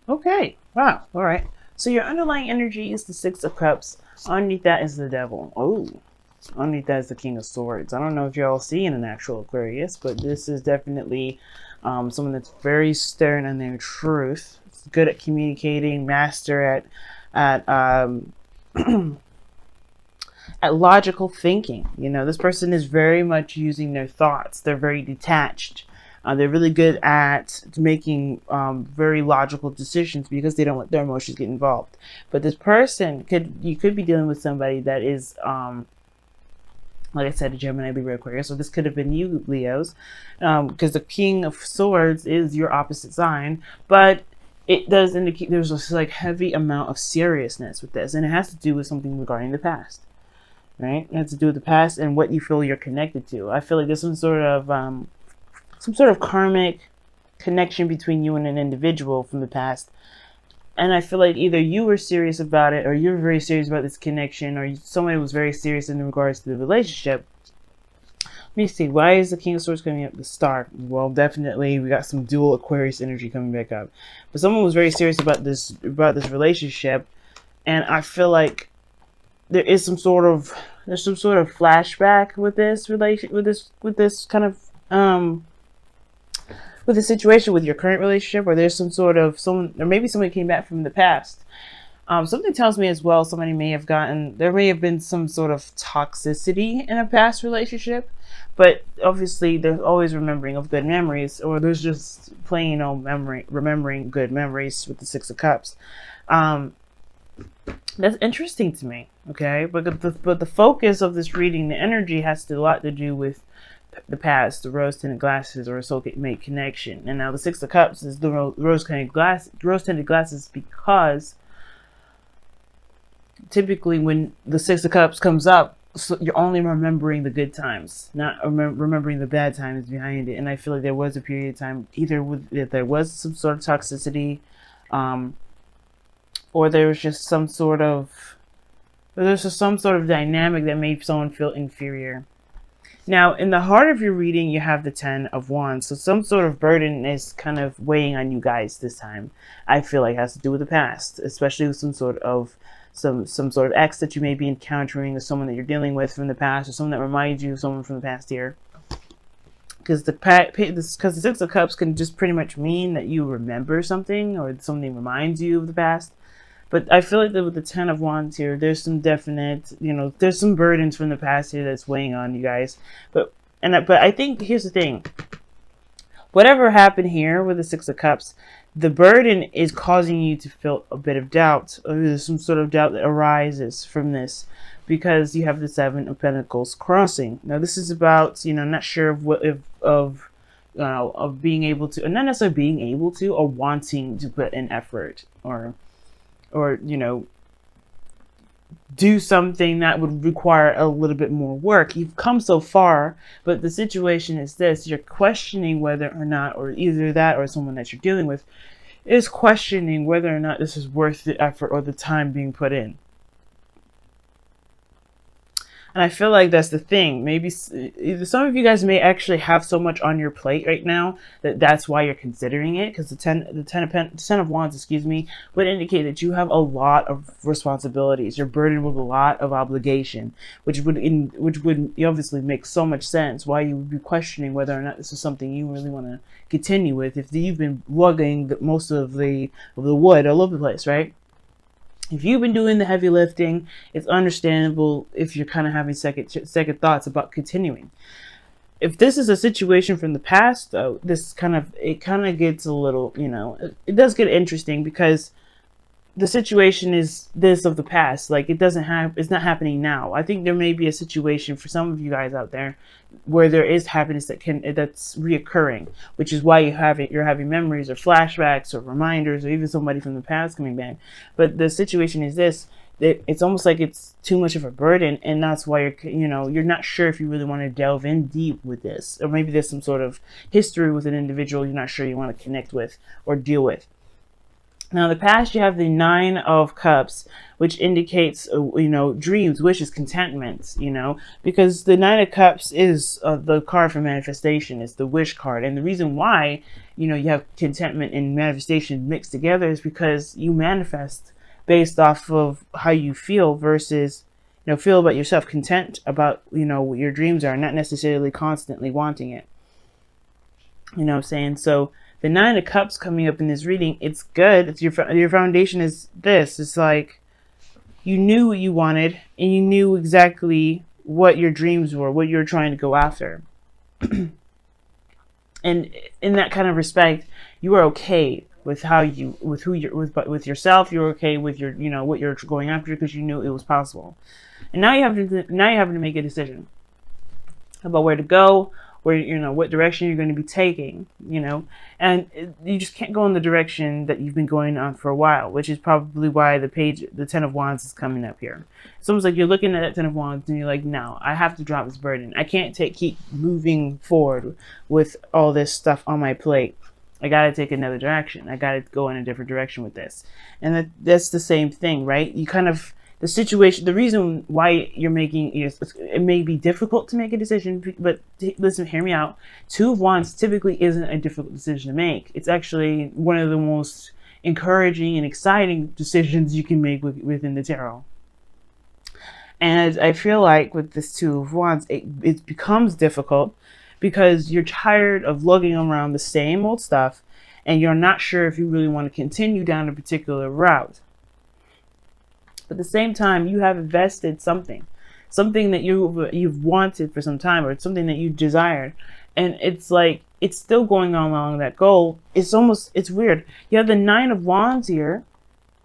Okay. Wow. All right. So your underlying energy is the Six of Cups. Underneath that is the Devil. Oh. Underneath that is the King of Swords. I don't know if y'all see an actual Aquarius, but this is definitely someone that's very stern on their truth. It's good at communicating, master at at logical thinking. You know, this person is very much using their thoughts. They're very detached. They're really good at making very logical decisions because they don't let their emotions get involved. But this person you could be dealing with somebody that is like I said, a Gemini, Libra, Aquarius. So this could have been you, Leos, because the King of Swords is your opposite sign, but it does indicate there's a like heavy amount of seriousness with this, and it has to do with something regarding the past, right? It has to do with the past and what you feel you're connected to. I feel like there's some sort of karmic connection between you and an individual from the past. And I feel like either you were serious about it, or you're very serious about this connection, or somebody was very serious in regards to the relationship. Let me see. Why is the King of Swords coming up? The Star. Well, definitely we got some dual Aquarius energy coming back up. But someone was very serious about this relationship, and I feel like there's some sort of flashback with this with this kind of with the situation with your current relationship, or there's someone, or maybe somebody came back from the past. Something tells me as well, there may have been some sort of toxicity in a past relationship, but obviously there's always remembering of good memories, or there's just plain old remembering good memories with the Six of Cups. That's interesting to me, okay? But the focus of this reading, the energy has a lot to do with the past, the rose-tinted glasses, or a soulmate connection. And now the Six of Cups is the rose-tinted glasses because typically when the Six of Cups comes up, so you're only remembering the good times, not remembering the bad times behind it. And I feel like there was a period of time, either if there was some sort of toxicity, or there was just some sort of dynamic that made someone feel inferior. Now, in the heart of your reading, you have the Ten of Wands. So some sort of burden is kind of weighing on you guys this time. I feel like it has to do with the past, especially with some sort of ex that you may be encountering, or someone that you're dealing with from the past, or someone that reminds you of someone from the past year. Because the Six of Cups can just pretty much mean that you remember something, or something reminds you of the past. But I feel like that with the Ten of Wands here, there's some definite, there's some burdens from the past here that's weighing on you guys. But I think here's the thing. Whatever happened here with the Six of Cups, the burden is causing you to feel a bit of doubt. Or there's some sort of doubt that arises from this because you have the Seven of Pentacles crossing. Now this is about, not sure of being able to, not necessarily being able to, or wanting to put in effort, or do something that would require a little bit more work. You've come so far, but the situation is this: you're questioning whether or not, or either that or someone that you're dealing with is questioning whether or not this is worth the effort or the time being put in. And I feel like that's the thing. Maybe some of you guys may actually have so much on your plate right now that's why you're considering it. Because the ten of Wands, would indicate that you have a lot of responsibilities. You're burdened with a lot of obligation, which would obviously make so much sense why you would be questioning whether or not this is something you really want to continue with. If you've been lugging most of the wood all over the place, right? If you've been doing the heavy lifting, it's understandable if you're kind of having second thoughts about continuing. If this is a situation from the past, though, it kind of gets a little, it does get interesting because the situation is this of the past. Like it's not happening now. I think there may be a situation for some of you guys out there where there is happiness that's reoccurring, which is why you're having memories or flashbacks or reminders, or even somebody from the past coming back. But the situation is this: it's almost like it's too much of a burden, and that's why you're not sure if you really want to delve in deep with this, or maybe there's some sort of history with an individual you're not sure you want to connect with or deal with. Now, in the past, you have the Nine of Cups, which indicates, dreams, wishes, contentment, because the Nine of Cups is the card for manifestation. It's the wish card. And the reason why, you have contentment and manifestation mixed together is because you manifest based off of how you feel versus, feel about yourself, content about, what your dreams are, not necessarily constantly wanting it. You know what I'm saying? So the Nine of Cups coming up in this reading, it's good. It's your foundation is this. It's like you knew what you wanted and you knew exactly what your dreams were, what you were trying to go after. And in that kind of respect, you were okay with with yourself. You're okay with your, what you're going after because you knew it was possible. And now you have to make a decision about where to go, where, what direction you're going to be taking, and you just can't go in the direction that you've been going on for a while, which is probably why the Ten of Wands is coming up here. It's almost like you're looking at that Ten of Wands and you're like, no, I have to drop this burden. I can't keep moving forward with all this stuff on my plate. I got to take another direction. I got to go in a different direction with this. And that's the same thing, right? You kind of, the situation, the reason why you're making, it may be difficult to make a decision, but listen, hear me out. Two of Wands typically isn't a difficult decision to make. It's actually one of the most encouraging and exciting decisions you can make within the tarot. And I feel like with this Two of Wands, it becomes difficult because you're tired of lugging around the same old stuff and you're not sure if you really want to continue down a particular route. But at the same time, you have invested something that you've wanted for some time, or it's something that you desired, and it's like it's still going on along that goal. It's weird. You have the Nine of Wands here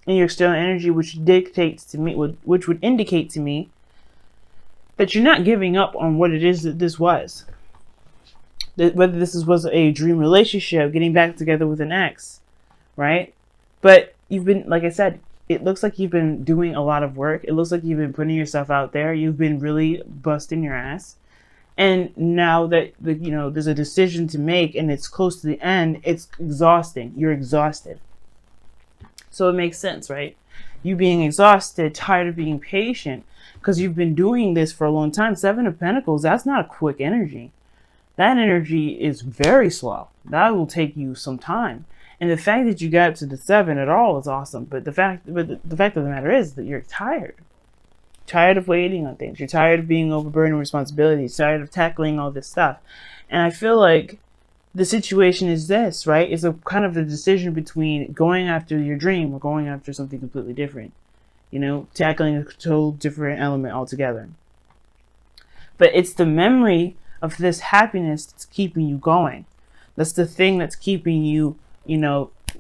in your external energy, which dictates to me, which would indicate to me that you're not giving up on what it is that this was. Whether this was a dream relationship, getting back together with an ex, right? But you've been, like I said, it looks like you've been doing a lot of work. It looks like you've been putting yourself out there. You've been really busting your ass. And now that there's a decision to make and it's close to the end, it's exhausting. You're exhausted. So it makes sense, right? You being exhausted, tired of being patient, because you've been doing this for a long time. Seven of Pentacles, that's not a quick energy. That energy is very slow. That will take you some time. And the fact that you got to the 7 at all is awesome. But the fact of the matter is that you're tired. Tired of waiting on things. You're tired of being overburdened with responsibilities. Tired of tackling all this stuff. And I feel like the situation is this, right? It's a kind of the decision between going after your dream or going after something completely different. Tackling a total different element altogether. But it's the memory of this happiness that's keeping you going. That's the thing that's keeping you,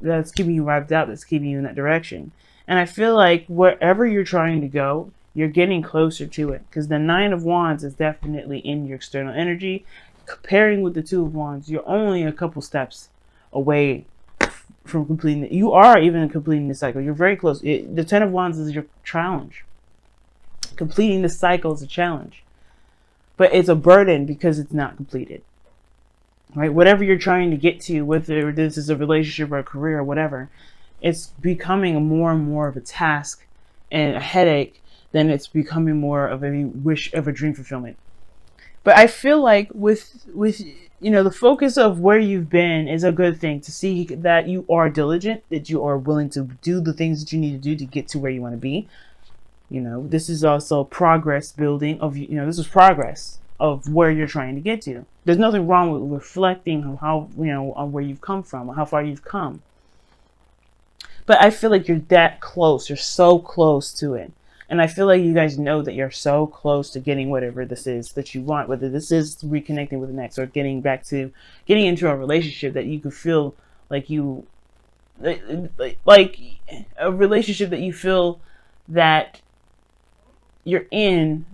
that's keeping you wrapped up, that's keeping you in that direction. And I feel like wherever you're trying to go, you're getting closer to it. Because the Nine of Wands is definitely in your external energy. Comparing with the Two of Wands, you're only a couple steps away from completing it. You are even completing the cycle. You're very close. The Ten of Wands is your challenge. Completing the cycle is a challenge. But it's a burden because it's not completed. Right? Whatever you're trying to get to, whether this is a relationship or a career or whatever, it's becoming more and more of a task and a headache than it's becoming more of a wish of a dream fulfillment. But I feel like with the focus of where you've been is a good thing, to see that you are diligent, that you are willing to do the things that you need to do to get to where you want to be. This is also progress building of, this is progress of where you're trying to get to. There's nothing wrong with reflecting on how, on where you've come from, or how far you've come. But I feel like you're that close. You're so close to it. And I feel like you guys know that you're so close to getting whatever this is that you want, whether this is reconnecting with an ex or getting into a relationship that you can feel like like a relationship that you feel that you're in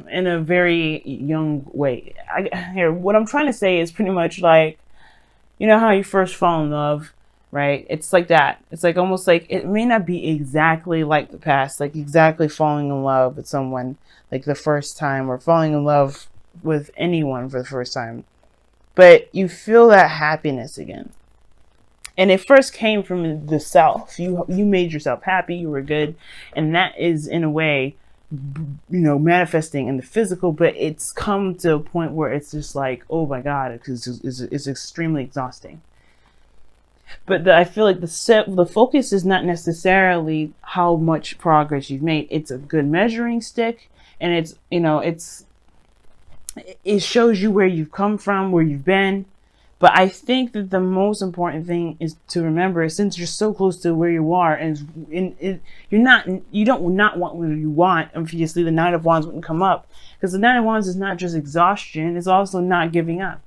a very young way. What I'm trying to say is pretty much like, how you first fall in love, right? It's like that. It's like almost like it may not be exactly like the past, like exactly falling in love with someone like the first time, or falling in love with anyone for the first time, but you feel that happiness again. And it first came from the self. You made yourself happy, you were good, and that is in a way, manifesting in the physical. But it's come to a point where it's just like, oh my God, it's extremely exhausting. But I feel like the focus is not necessarily how much progress you've made. It's a good measuring stick, and it shows you where you've come from, where you've been. But I think that the most important thing is to remember, since you're so close to where you are, and you don't not want what you want. Obviously, the Nine of Wands wouldn't come up, because the Nine of Wands is not just exhaustion; it's also not giving up.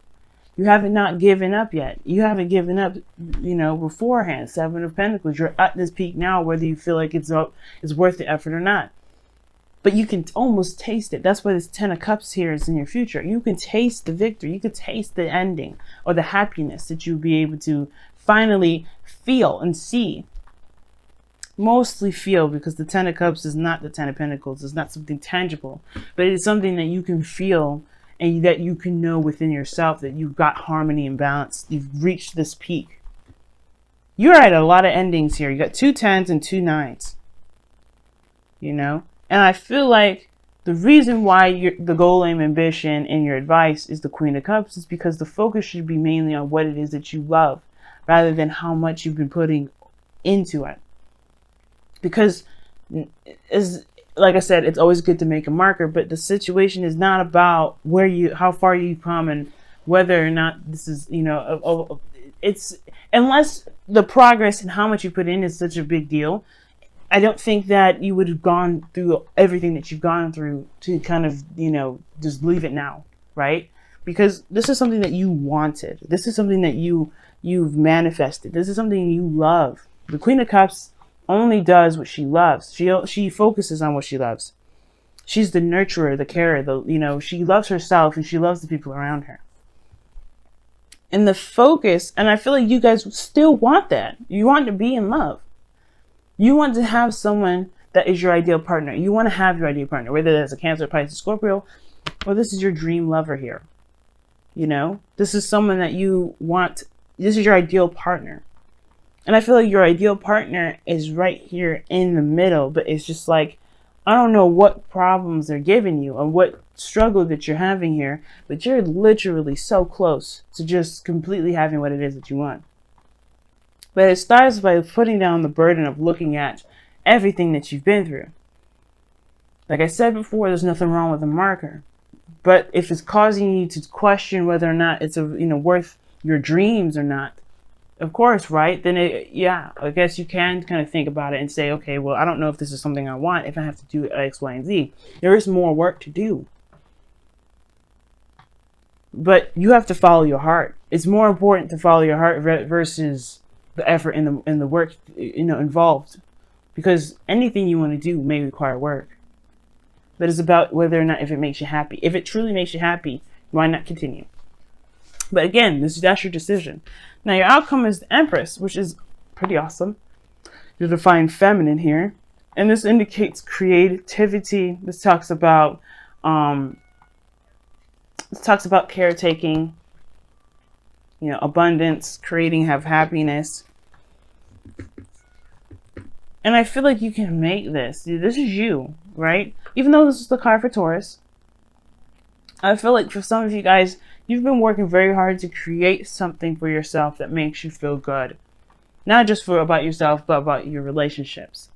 You haven't not given up yet. You haven't given up, beforehand. Seven of Pentacles. You're at this peak now, whether you feel like it's worth the effort or not. But you can almost taste it. That's why this Ten of Cups here is in your future. You can taste the victory. You can taste the ending, or the happiness that you'll be able to finally feel and see. Mostly feel, because the Ten of Cups is not the Ten of Pentacles. It's not something tangible, but it is something that you can feel, and that you can know within yourself that you've got harmony and balance. You've reached this peak. You're at a lot of endings here. You got 2 10s and 2 9s. And I feel like the reason why the goal, aim, ambition, and your advice is the Queen of Cups is because the focus should be mainly on what it is that you love, rather than how much you've been putting into it. Because, like I said, it's always good to make a marker, but the situation is not about how far you've come, and whether or not this is, it's, unless the progress and how much you put in is such a big deal. I don't think that you would have gone through everything that you've gone through to kind of, just leave it now, right? Because this is something that you wanted. This is something that you've manifested. This is something you love. The Queen of Cups only does what she loves. She focuses on what she loves. She's the nurturer, the carer, she loves herself, and she loves the people around her. And the focus, and I feel like you guys still want that. You want to be in love. You want to have someone that is your ideal partner. You want to have your ideal partner, whether that's a Cancer, Pisces, Scorpio, or this is your dream lover here. This is someone that you want. This is your ideal partner. And I feel like your ideal partner is right here in the middle, but it's just like, I don't know what problems they're giving you or what struggle that you're having here, but you're literally so close to just completely having what it is that you want. But it starts by putting down the burden of looking at everything that you've been through. Like I said before, there's nothing wrong with a marker. But if it's causing you to question whether or not it's worth your dreams or not, of course, right? Then I guess you can kind of think about it and say, okay, well, I don't know if this is something I want, if I have to do X, Y, and Z. There is more work to do. But you have to follow your heart. It's more important to follow your heart versus the effort and the work involved, because anything you want to do may require work. But it's about whether or not if it makes you happy. If it truly makes you happy, why not continue? But again, that's your decision. Now your outcome is the Empress, which is pretty awesome. You're defined feminine here, and this indicates creativity. This talks about caretaking, abundance, creating, have happiness. And I feel like you can make this. This is you, right? Even though this is the card for Taurus, I feel like for some of you guys, you've been working very hard to create something for yourself that makes you feel good. Not just about yourself, but about your relationships.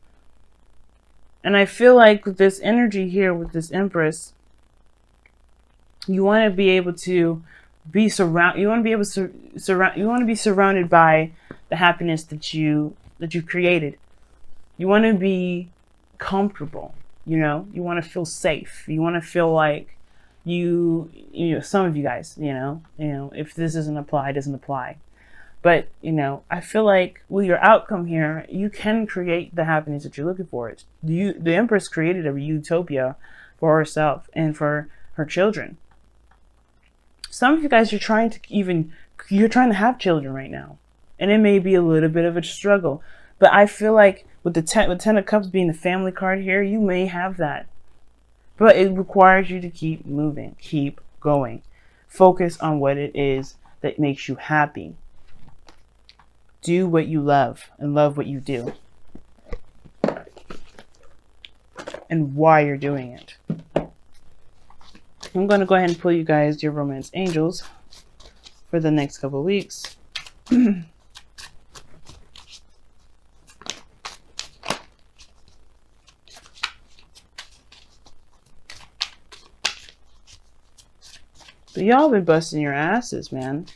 And I feel like with this energy here, with this Empress, you want to be able to be surrounded. You want to be able to You want to be surrounded by the happiness that you created. You want to be comfortable. You want to feel safe. You want to feel like some of you guys, if this doesn't apply, it doesn't apply. But, I feel like with your outcome here, you can create the happiness that you're looking for. The Empress created a utopia for herself and for her children. Some of you guys, you're trying to have children right now. And it may be a little bit of a struggle. But I feel like with the Ten of Cups being the family card here, you may have that. But it requires you to keep moving, keep going. Focus on what it is that makes you happy. Do what you love and love what you do. And why you're doing it. I'm going to go ahead and pull you guys your romance angels for the next couple of weeks. But y'all been busting your asses, man.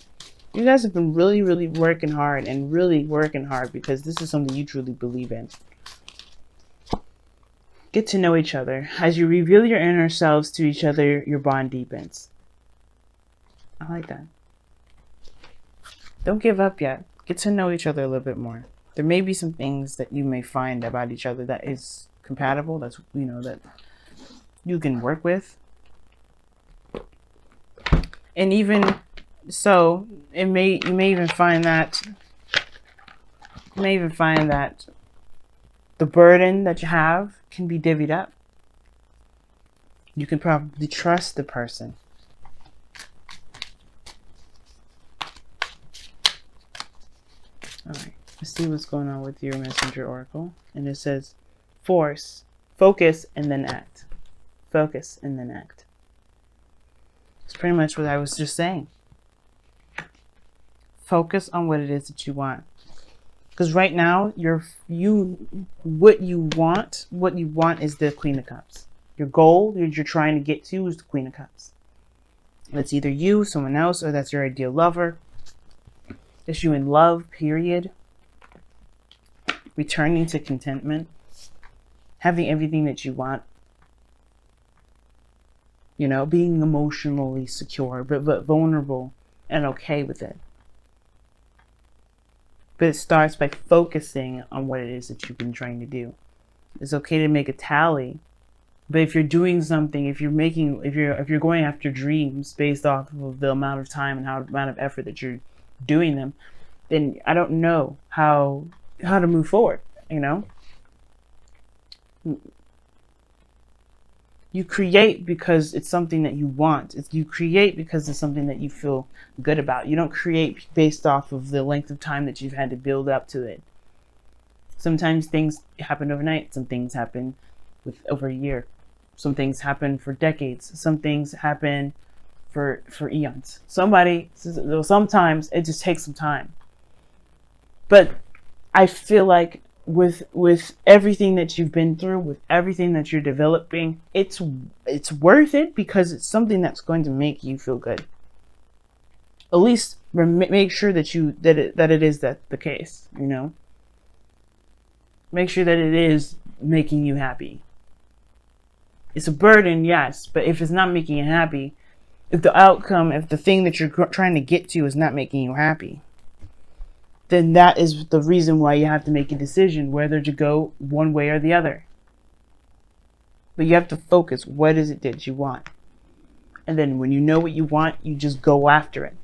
You guys have been really, really working hard and really working hard because this is something you truly believe in. Get to know each other. As you reveal your inner selves to each other, your bond deepens. I like that. Don't give up yet. Get to know each other a little bit more. There may be some things that you may find about each other that is compatible. That's, you know, that you can work with. And even so, you may even find that the burden that you have can be divvied up. You can probably trust the person. All right, let's see what's going on with your messenger oracle. And it says, focus, and then act. Focus and then act. It's pretty much what I was just saying. Focus on what it is that you want. Because right now, what you want is the Queen of Cups. Your goal you're trying to get to is the Queen of Cups. It's either you, someone else, or that's your ideal lover. It's you in love, period. Returning to contentment. Having everything that you want. You know, being emotionally secure, but vulnerable and okay with it. But it starts by focusing on what it is that you've been trying to do. It's okay to make a tally, but if you're doing something, if you're going after dreams based off of the amount of time and amount of effort that you're doing them, then I don't know how to move forward. You know. You create because it's something that you want. You create because it's something that you feel good about. You don't create based off of the length of time that you've had to build up to it. Sometimes things happen overnight. Some things happen with over a year. Some things happen for decades. Some things happen for eons. Sometimes it just takes some time. But I feel like with everything that you've been through, with everything that you're developing, it's worth it because it's something that's going to make you feel good. At least make sure that it is the case, you know. Make sure that it is making you happy. It's a burden, yes, but if it's not making you happy, if the thing that you're trying to get to is not making you happy, then that is the reason why you have to make a decision whether to go one way or the other. But you have to focus. What is it that you want? And then when you know what you want, you just go after it.